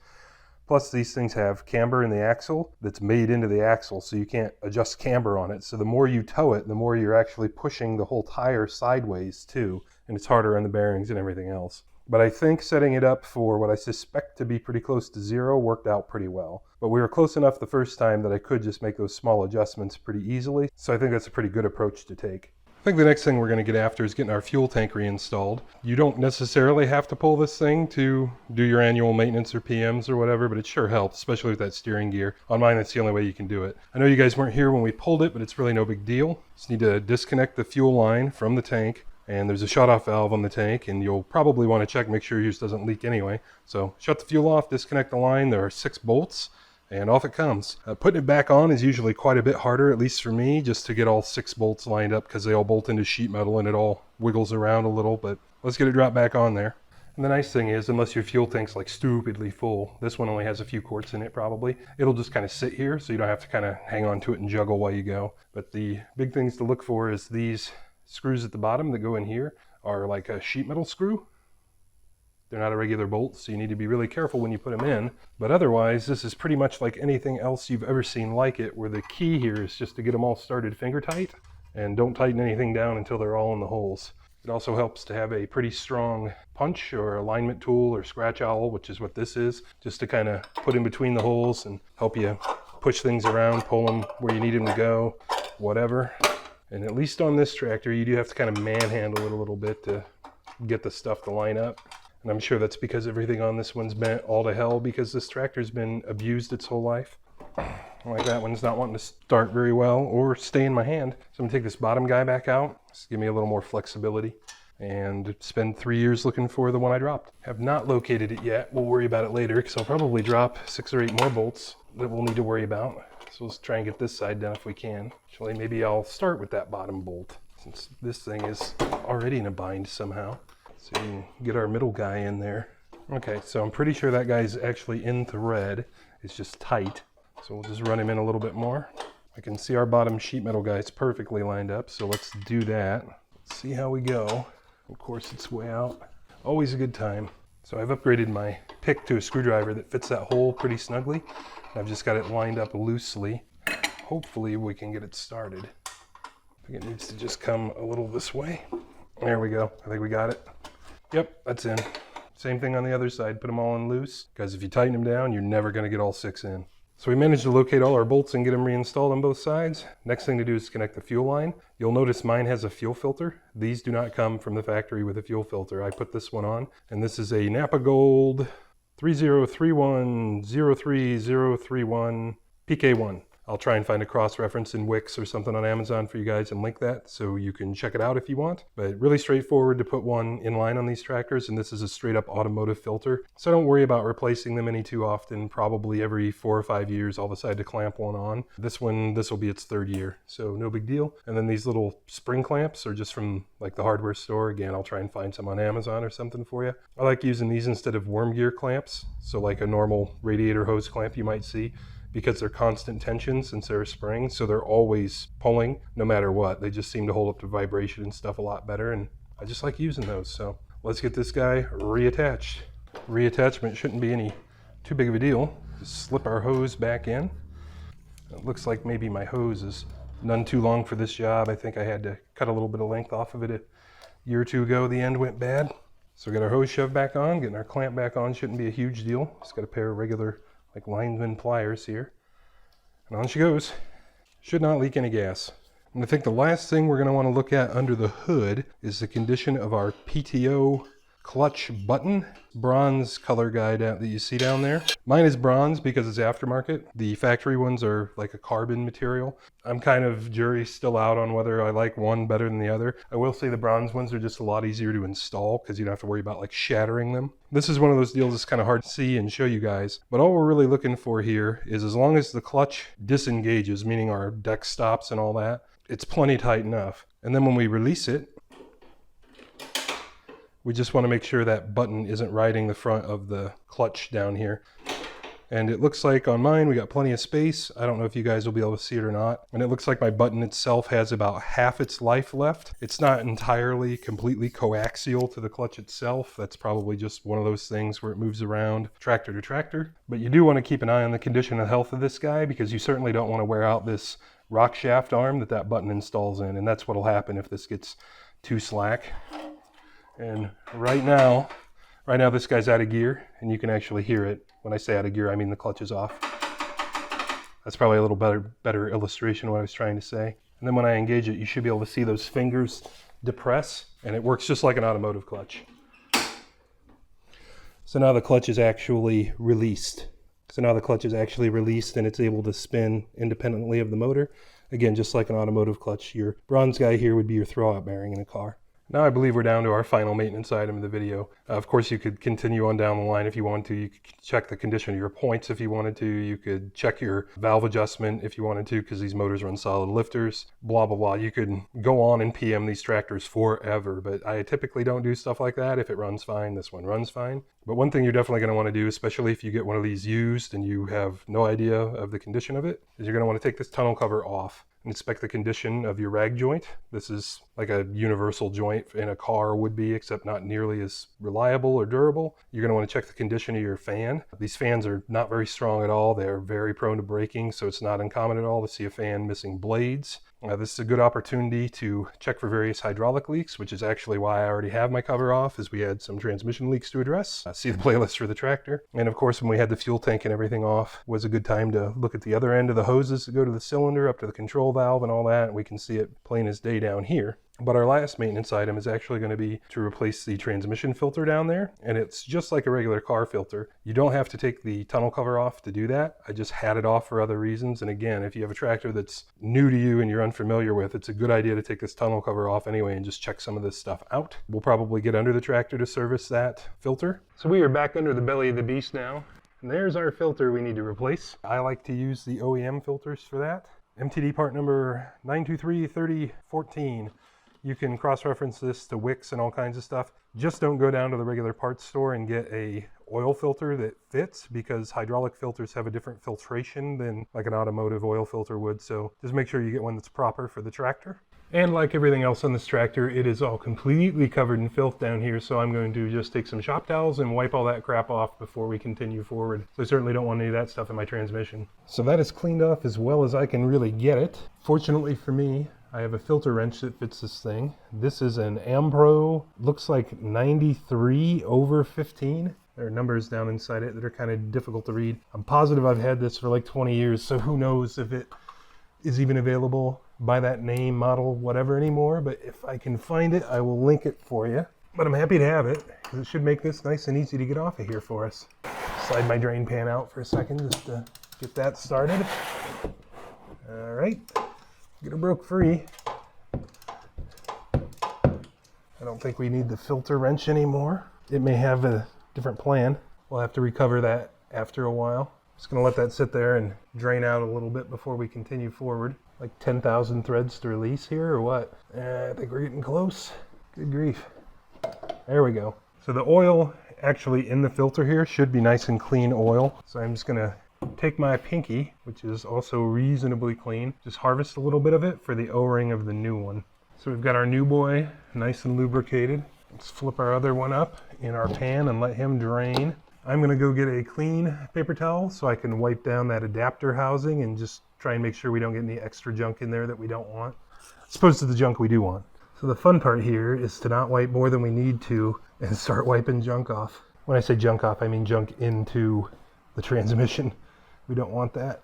Plus these things have camber in the axle that's made into the axle, so you can't adjust camber on it. So the more you tow it, the more you're actually pushing the whole tire sideways too, and it's harder on the bearings and everything else. But I think setting it up for what I suspect to be pretty close to 0 worked out pretty well. But we were close enough the first time that I could just make those small adjustments pretty easily. So I think that's a pretty good approach to take. I think the next thing we're going to get after is getting our fuel tank reinstalled. You don't necessarily have to pull this thing to do your annual maintenance or PMs or whatever, but it sure helps, especially with that steering gear. On mine, that's the only way you can do it. I know you guys weren't here when we pulled it, but it's really no big deal. Just need to disconnect the fuel line from the tank, and there's a shut-off valve on the tank, and you'll probably want to check, make sure yours doesn't leak anyway. So shut the fuel off, disconnect the line. There are 6 bolts. And off it comes. Putting it back on is usually quite a bit harder, at least for me, just to get all 6 bolts lined up because they all bolt into sheet metal and it all wiggles around a little, but let's get it dropped back on there. And the nice thing is, unless your fuel tank's like stupidly full, this one only has a few quarts in it probably, it'll just kind of sit here so you don't have to kind of hang on to it and juggle while you go. But the big things to look for is these screws at the bottom that go in here are like a sheet metal screw. They're not a regular bolt, so you need to be really careful when you put them in. But otherwise, this is pretty much like anything else you've ever seen like it, where the key here is just to get them all started finger tight, and don't tighten anything down until they're all in the holes. It also helps to have a pretty strong punch or alignment tool or scratch owl, which is what this is, just to kind of put in between the holes and help you push things around, pull them where you need them to go, whatever. And at least on this tractor, you do have to kind of manhandle it a little bit to get the stuff to line up. And I'm sure that's because everything on this one's bent all to hell because this tractor's been abused its whole life. Like that one's not wanting to start very well or stay in my hand. So I'm gonna take this bottom guy back out, just give me a little more flexibility, and spend 3 years looking for the one I dropped. Have not located it yet. We'll worry about it later because I'll probably drop 6 or 8 more bolts that we'll need to worry about. So let's try and get this side done if we can. Actually, maybe I'll start with that bottom bolt since this thing is already in a bind somehow. So we can get our middle guy in there. Okay, so I'm pretty sure that guy's actually in thread. It's just tight. So we'll just run him in a little bit more. I can see our bottom sheet metal guy's perfectly lined up, so let's do that. Let's see how we go. Of course, it's way out. Always a good time. So I've upgraded my pick to a screwdriver that fits that hole pretty snugly. I've just got it lined up loosely. Hopefully we can get it started. I think it needs to just come a little this way. There we go. I think we got it. Yep, that's in. Same thing on the other side. Put them all in loose, because if you tighten them down, you're never going to get all 6 in. So we managed to locate all our bolts and get them reinstalled on both sides. Next thing to do is connect the fuel line. You'll notice mine has a fuel filter. These do not come from the factory with a fuel filter. I put this one on, and this is a Napa Gold 303103031 PK1. I'll try and find a cross-reference in Wix or something on Amazon for you guys and link that so you can check it out if you want. But really straightforward to put one in line on these tractors, and this is a straight-up automotive filter. So don't worry about replacing them any too often. Probably every 4 or 5 years I'll decide to clamp one on. This one, this will be its 3rd year, so no big deal. And then these little spring clamps are just from like the hardware store. Again, I'll try and find some on Amazon or something for you. I like using these instead of worm gear clamps, so like a normal radiator hose clamp you might see, because they're constant tension since they're a spring, so they're always pulling no matter what. They just seem to hold up to vibration and stuff a lot better, and I just like using those. So let's get this guy reattached. Reattachment shouldn't be any too big of a deal. Just slip our hose back in. It looks like maybe my hose is none too long for this job. I think I had to cut a little bit of length off of it a year or 2 ago. The end went bad. So we got our hose shoved back on. Getting our clamp back on shouldn't be a huge deal. Just got a pair of regular like lineman pliers here. And on she goes. Should not leak any gas. And I think the last thing we're going to want to look at under the hood is the condition of our PTO clutch button. Bronze color guide that you see down there. Mine is bronze because it's aftermarket. The factory ones are like a carbon material. I'm kind of jury still out on whether I like one better than the other. I will say the bronze ones are just a lot easier to install because you don't have to worry about like shattering them. This is one of those deals that's kind of hard to see and show you guys. But all we're really looking for here is as long as the clutch disengages, meaning our deck stops and all that, it's plenty tight enough. And then when we release it, we just want to make sure that button isn't riding the front of the clutch down here. And it looks like on mine we got plenty of space. I don't know if you guys will be able to see it or not. And it looks like my button itself has about half its life left. It's not entirely completely coaxial to the clutch itself. That's probably just one of those things where it moves around tractor to tractor. But you do want to keep an eye on the condition and health of this guy, because you certainly don't want to wear out this rock shaft arm that button installs in. And that's what'll happen if this gets too slack. And right now, Right now this guy's out of gear, and you can actually hear it. When I say out of gear, I mean the clutch is off. That's probably a little better illustration of what I was trying to say. And then when I engage it, you should be able to see those fingers depress, and it works just like an automotive clutch. So now the clutch is actually released. And it's able to spin independently of the motor. Again, just like an automotive clutch. Your bronze guy here would be your throwout bearing in a car. Now I believe we're down to our final maintenance item of the video. Of course, you could continue on down the line if you wanted to. You could check the condition of your points if you wanted to. You could check your valve adjustment if you wanted to, because these motors run solid lifters, blah, blah, blah. You could go on and PM these tractors forever, but I typically don't do stuff like that. If it runs fine, this one runs fine. But one thing you're definitely going to want to do, especially if you get one of these used and you have no idea of the condition of it, is you're going to want to take this tunnel cover off. Inspect the condition of your rag joint. This is like a universal joint in a car would be, except not nearly as reliable or durable. You're going to want to check the condition of your fan. These fans are not very strong at all. They're very prone to breaking, so it's not uncommon at all to see a fan missing blades. This is a good opportunity to check for various hydraulic leaks, which is actually why I already have my cover off, as we had some transmission leaks to address. See the playlist for the tractor. And of course, when we had the fuel tank and everything off, was a good time to look at the other end of the hoses that go to the cylinder, up to the control valve and all that. We can see it plain as day down here. But our last maintenance item is actually going to be to replace the transmission filter down there. And it's just like a regular car filter. You don't have to take the tunnel cover off to do that. I just had it off for other reasons. And again, if you have a tractor that's new to you and you're unfamiliar with, it's a good idea to take this tunnel cover off anyway and just check some of this stuff out. We'll probably get under the tractor to service that filter. So we are back under the belly of the beast now. And there's our filter we need to replace. I like to use the OEM filters for that. MTD part number 9233014. You can cross-reference this to Wix and all kinds of stuff. Just don't go down to the regular parts store and get a oil filter that fits, because hydraulic filters have a different filtration than like an automotive oil filter would. So just make sure you get one that's proper for the tractor. And like everything else on this tractor, it is all completely covered in filth down here. So I'm going to just take some shop towels and wipe all that crap off before we continue forward. So I certainly don't want any of that stuff in my transmission. So that is cleaned off as well as I can really get it. Fortunately for me, I have a filter wrench that fits this thing. This is an Ampro, looks like 93/15. There are numbers down inside it that are kind of difficult to read. I'm positive I've had this for like 20 years, so who knows if it is even available by that name, model, whatever anymore. But if I can find it, I will link it for you. But I'm happy to have it, because it should make this nice and easy to get off of here for us. Slide my drain pan out for a second just to get that started. All right. Get her broke free. I don't think we need the filter wrench anymore. It may have a different plan. We'll have to recover that after a while. Just gonna let that sit there and drain out a little bit before we continue forward. Like 10,000 threads to release here or what? I think we're getting close. Good grief. There we go. So the oil actually in the filter here should be nice and clean oil. So I'm just gonna take my pinky, which is also reasonably clean, just harvest a little bit of it for the O-ring of the new one. So we've got our new boy nice and lubricated. Let's flip our other one up in our pan and let him drain. I'm gonna go get a clean paper towel so I can wipe down that adapter housing and just try and make sure we don't get any extra junk in there that we don't want, as opposed to the junk we do want. So the fun part here is to not wipe more than we need to and start wiping junk off. When I say junk off, I mean junk into the transmission. We don't want that.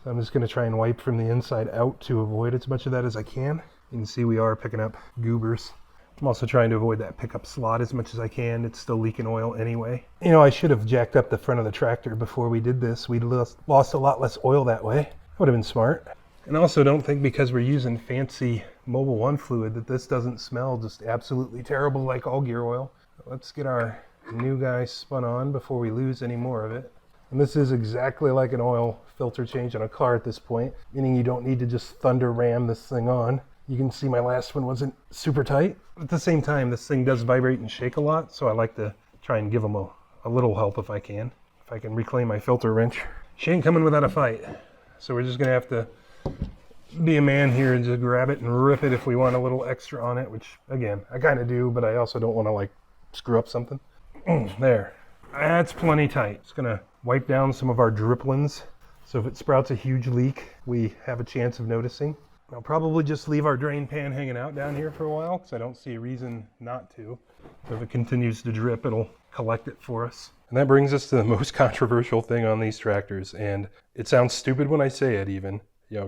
So I'm just going to try and wipe from the inside out to avoid as much of that as I can. You can see we are picking up goobers. I'm also trying to avoid that pickup slot as much as I can. It's still leaking oil anyway. You know, I should have jacked up the front of the tractor before we did this. We'd lost a lot less oil that way. That would have been smart. And also don't think because we're using fancy Mobil 1 fluid that this doesn't smell just absolutely terrible like all gear oil. Let's get our new guy spun on before we lose any more of it. And this is exactly like an oil filter change on a car at this point, meaning you don't need to just thunder ram this thing on. You can see my last one wasn't super tight. At the same time, this thing does vibrate and shake a lot, so I like to try and give them a little help if I can. If I can reclaim my filter wrench. She ain't coming without a fight. So we're just gonna have to be a man here and just grab it and rip it if we want a little extra on it, which again, I kind of do, but I also don't want to like screw up something. There. That's plenty tight. It's gonna wipe down some of our driplins, so if it sprouts a huge leak, we have a chance of noticing. I'll probably just leave our drain pan hanging out down here for a while because I don't see a reason not to. If it continues to drip, it'll collect it for us. And that brings us to the most controversial thing on these tractors. And it sounds stupid when I say it even,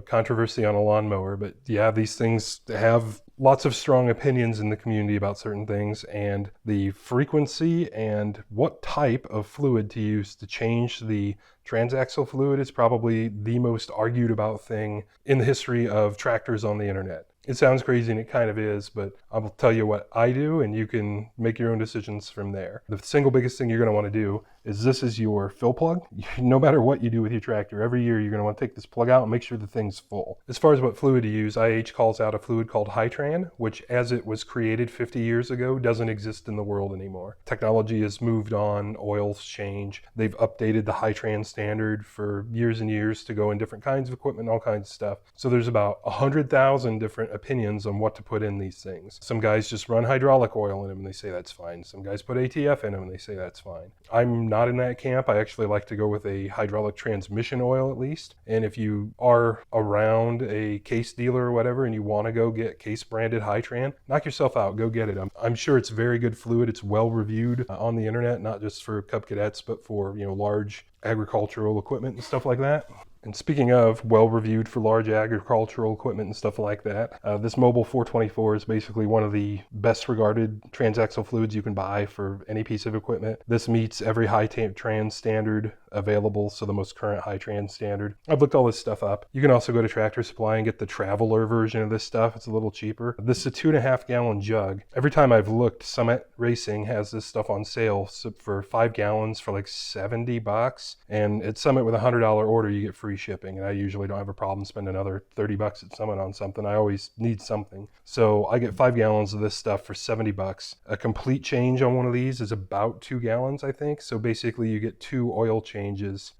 controversy on a lawnmower, but yeah, these things have lots of strong opinions in the community about certain things, and the frequency and what type of fluid to use to change the transaxle fluid is probably the most argued about thing in the history of tractors on the internet. It sounds crazy, and it kind of is, but I'll tell you what I do, and you can make your own decisions from there. The single biggest thing you're going to want to do is this is your fill plug. No matter what you do with your tractor, every year you're going to want to take this plug out and make sure the thing's full. As far as what fluid to use, IH calls out a fluid called Hytran, which as it was created 50 years ago, doesn't exist in the world anymore. Technology has moved on, oils change. They've updated the Hytran standard for years and years to go in different kinds of equipment, all kinds of stuff. So there's about 100,000 different opinions on what to put in these things. Some guys just run hydraulic oil in them and they say that's fine. Some guys put ATF in them and they say that's fine. I'm not in that camp. I actually like to go with a hydraulic transmission oil at least. And if you are around a Case dealer or whatever and you want to go get Case branded Hytran, knock yourself out, go get it. I'm sure it's very good fluid. It's well reviewed on the internet, not just for Cub Cadets, but for large agricultural equipment and stuff like that. And speaking of well-reviewed for large agricultural equipment and stuff like that, this Mobile 424 is basically one of the best-regarded transaxle fluids you can buy for any piece of equipment. This meets every Hytran standard available, so the most current Hytran standard. I've looked all this stuff up. You can also go to Tractor Supply and get the Traveler version of this stuff. It's a little cheaper. This is a 2.5 gallon jug. Every time I've looked, Summit Racing has this stuff on sale for 5 gallons for like $70. And at Summit with a $100 order, you get free shipping. And I usually don't have a problem spending another $30 at Summit on something. I always need something. So I get 5 gallons of this stuff for $70. A complete change on one of these is about 2 gallons, I think. So basically you get 2 oil changes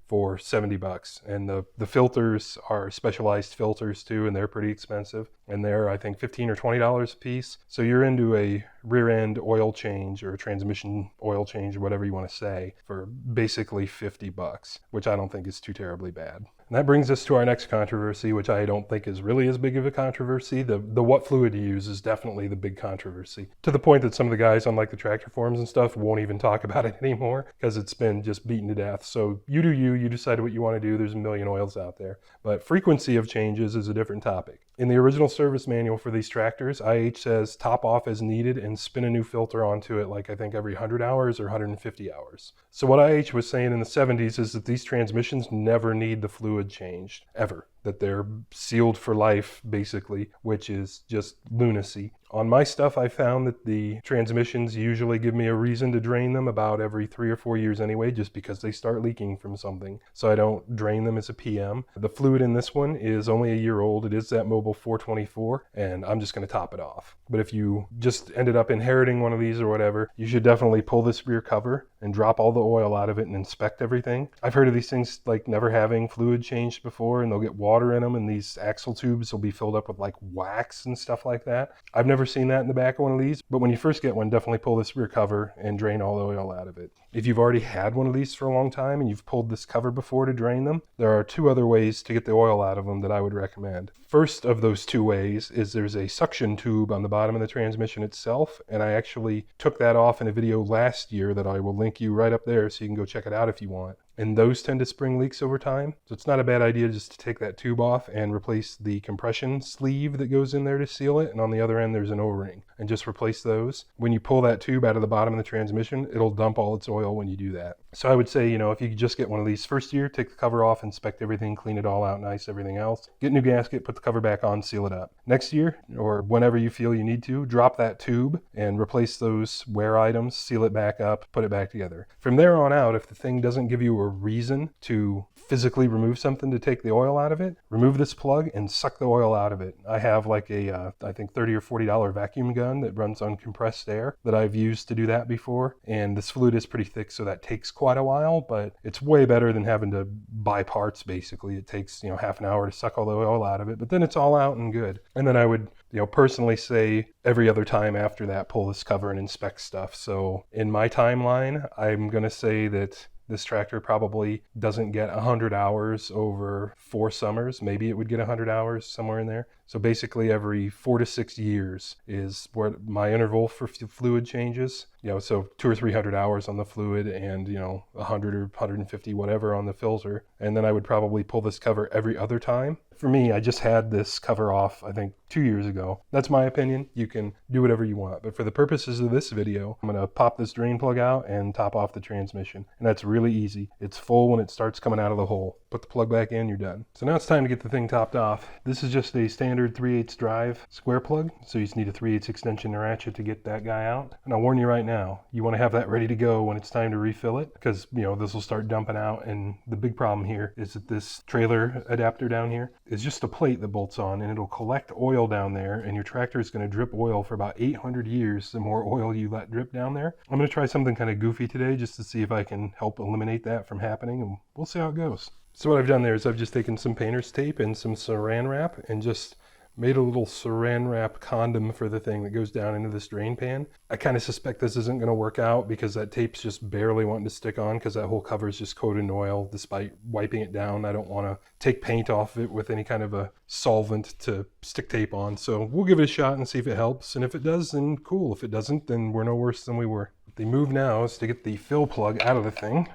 for $70. And the filters are specialized filters too, and they're pretty expensive. And they're, I think, $15 or $20 a piece. So you're into a rear end oil change or a transmission oil change or whatever you want to say for basically $50, which I don't think is too terribly bad. And that brings us to our next controversy, which I don't think is really as big of a controversy. The what fluid to use is definitely the big controversy, to the point that some of the guys on like the tractor forums and stuff won't even talk about it anymore because it's been just beaten to death. So you do you decide what you want to do. There's a million oils out there. But frequency of changes is a different topic. In the original service manual for these tractors, IH says top off as needed and spin a new filter onto it like I think every 100 hours or 150 hours. So what IH was saying in the 70s is that these transmissions never need the fluid changed, ever. That they're sealed for life, basically, which is just lunacy. On my stuff, I found that the transmissions usually give me a reason to drain them about every 3 or 4 years anyway, just because they start leaking from something. So I don't drain them as a PM. The fluid in this one is only a year old. It is that Mobile 424, and I'm just going to top it off. But if you just ended up inheriting one of these or whatever, you should definitely pull this rear cover and drop all the oil out of it and inspect everything. I've heard of these things like never having fluid changed before, and they'll get water in them, and these axle tubes will be filled up with like wax and stuff like that. I've never seen that in the back of one of these, but when you first get one, definitely pull this rear cover and drain all the oil out of it. If you've already had one of these for a long time and you've pulled this cover before to drain them, there are 2 other ways to get the oil out of them that I would recommend. First of those 2 ways is there's a suction tube on the bottom of the transmission itself, and I actually took that off in a video last year that I will link you right up there so you can go check it out if you want. And those tend to spring leaks over time. So it's not a bad idea just to take that tube off and replace the compression sleeve that goes in there to seal it. And on the other end, there's an O-ring. And just replace those. When you pull that tube out of the bottom of the transmission, it'll dump all its oil when you do that. So I would say, if you could just get one of these first year, take the cover off, inspect everything, clean it all out nice, everything else. Get a new gasket, put the cover back on, seal it up. Next year, or whenever you feel you need to, drop that tube and replace those wear items, seal it back up, put it back together. From there on out, if the thing doesn't give you a reason to physically remove something to take the oil out of it, remove this plug and suck the oil out of it. I have like a, I think $30 or $40 vacuum gun that runs on compressed air that I've used to do that before. And this fluid is pretty thick, so that takes quite a while, but it's way better than having to buy parts, basically. It takes, half an hour to suck all the oil out of it, but then it's all out and good. And then I would, personally say every other time after that, pull this cover and inspect stuff. So in my timeline, I'm going to say that This tractor probably doesn't get 100 hours over 4 summers. Maybe it would get 100 hours, somewhere in there. So basically every 4 to 6 years is what my interval for fluid changes. So 200 or 300 hours on the fluid and 100 or 150 whatever on the filter. And then I would probably pull this cover every other time. For me, I just had this cover off, I think 2 years ago. That's my opinion. You can do whatever you want. But for the purposes of this video, I'm going to pop this drain plug out and top off the transmission. And that's really easy. It's full when it starts coming out of the hole. Put the plug back in, you're done. So now it's time to get the thing topped off. This is just a standard 3/8 drive square plug. So you just need a 3/8 extension ratchet to get that guy out. And I'll warn you right now, you want to have that ready to go when it's time to refill it, because this will start dumping out. And the big problem here is that this trailer adapter down here is just a plate that bolts on, and it'll collect oil down there, and your tractor is going to drip oil for about 800 years the more oil you let drip down there. I'm going to try something kind of goofy today just to see if I can help eliminate that from happening, and we'll see how it goes. So what I've done there is I've just taken some painter's tape and some saran wrap and just made a little saran wrap condom for the thing that goes down into this drain pan. I kind of suspect this isn't going to work out because that tape's just barely wanting to stick on, because that whole cover is just coated in oil. Despite wiping it down, I don't want to take paint off it with any kind of a solvent to stick tape on. So we'll give it a shot and see if it helps. And if it does, then cool. If it doesn't, then we're no worse than we were. The move now is to get the fill plug out of the thing,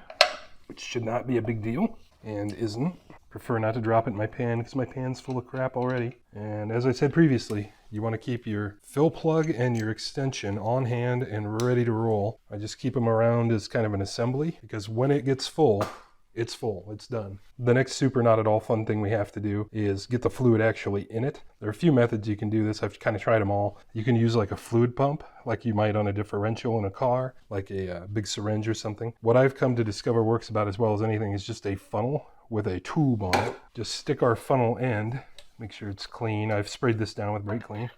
which should not be a big deal and isn't. Prefer not to drop it in my pan because my pan's full of crap already. And as I said previously, you want to keep your fill plug and your extension on hand and ready to roll. I just keep them around as kind of an assembly, because when it gets full, it's done. The next super not at all fun thing we have to do is get the fluid actually in it. There are a few methods you can do this. I've kind of tried them all. You can use like a fluid pump, like you might on a differential in a car, like a big syringe or something. What I've come to discover works about as well as anything is just a funnel with a tube on it. Just stick our funnel end, make sure it's clean. I've sprayed this down with brake clean.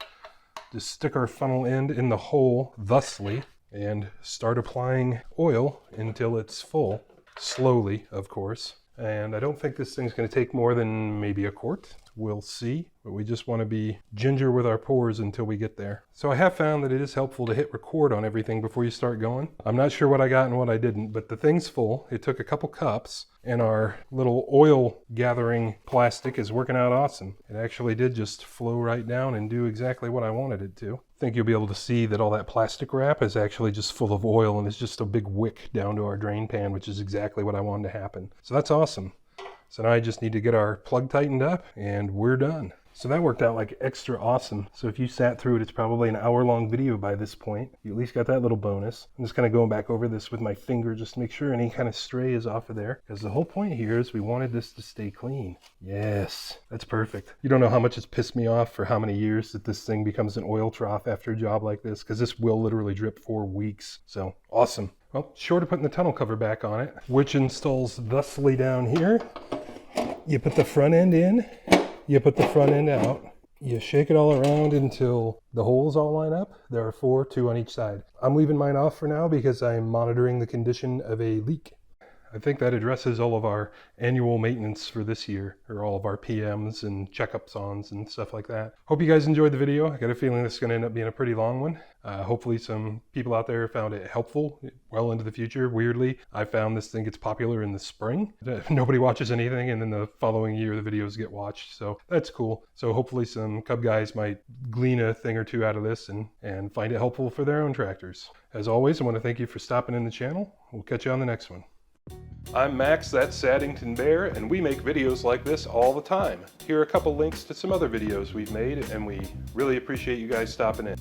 Just stick our funnel end in the hole thusly and start applying oil until it's full. Slowly, of course. And I don't think this thing's going to take more than maybe a quart. We'll see, but we just want to be ginger with our pours until we get there. So I have found that it is helpful to hit record on everything before you start going. I'm not sure what I got and what I didn't, but the thing's full. It took a couple cups, and our little oil gathering plastic is working out awesome. It actually did just flow right down and do exactly what I wanted it to. I think you'll be able to see that all that plastic wrap is actually just full of oil, and it's just a big wick down to our drain pan, which is exactly what I wanted to happen. So that's awesome. So now I just need to get our plug tightened up and we're done. So that worked out like extra awesome. So if you sat through it, it's probably an hour-long video by this point. You at least got that little bonus. I'm just kind of going back over this with my finger just to make sure any kind of stray is off of there. Because the whole point here is we wanted this to stay clean. Yes, that's perfect. You don't know how much it's pissed me off for how many years that this thing becomes an oil trough after a job like this, because this will literally drip for weeks. So awesome. Well, short of putting the tunnel cover back on it, which installs thusly down here. You put the front end in, you put the front end out, you shake it all around until the holes all line up. There are 4, 2 on each side. I'm leaving mine off for now because I'm monitoring the condition of a leak. I think that addresses all of our annual maintenance for this year, or all of our PMs and checkups ons and stuff like that. Hope you guys enjoyed the video. I got a feeling this is going to end up being a pretty long one. Hopefully some people out there found it helpful well into the future. Weirdly, I found this thing gets popular in the spring. Nobody watches anything, and then the following year the videos get watched. So that's cool. So hopefully some Cub guys might glean a thing or two out of this and find it helpful for their own tractors. As always, I want to thank you for stopping in the channel. We'll catch you on the next one. I'm Max, that's Saddington Bear, and we make videos like this all the time. Here are a couple links to some other videos we've made, and we really appreciate you guys stopping in.